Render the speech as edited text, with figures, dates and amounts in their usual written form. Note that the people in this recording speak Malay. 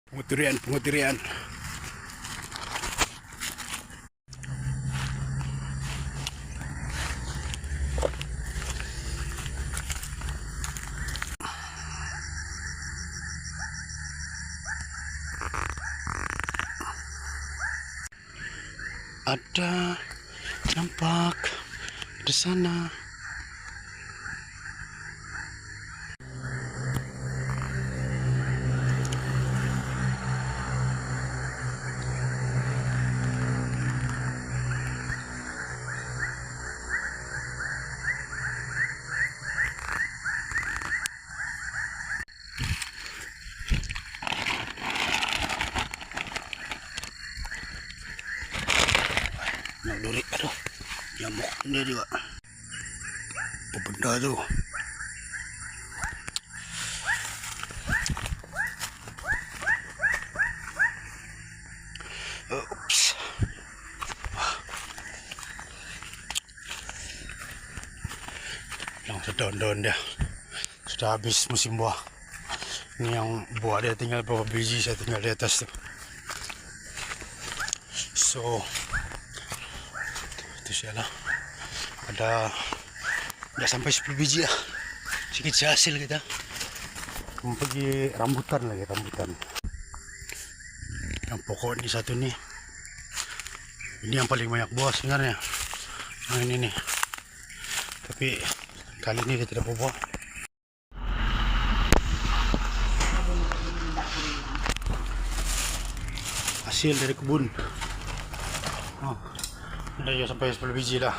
Penguterian. Ada nampak di sana. Nagduri, aduh, nyamuk dia juga. Apa benda tu? Oops. Langsung daun-daun dia. Sudah habis musim buah. Ini yang buah dia tinggal beberapa biji, saya tinggal di atas tu. So, itu sialah. Ada sampai 10 biji lah. Sikit hasil kita. Kamu pergi rambutan lagi, rambutan. Yang pokok ni satu ni. Ini yang paling banyak buah sebenarnya. Yang ini nih. Tapi kali ini dia tidak berbuah. Hasil dari kebun. Oh, ada sampai 10 biji lah.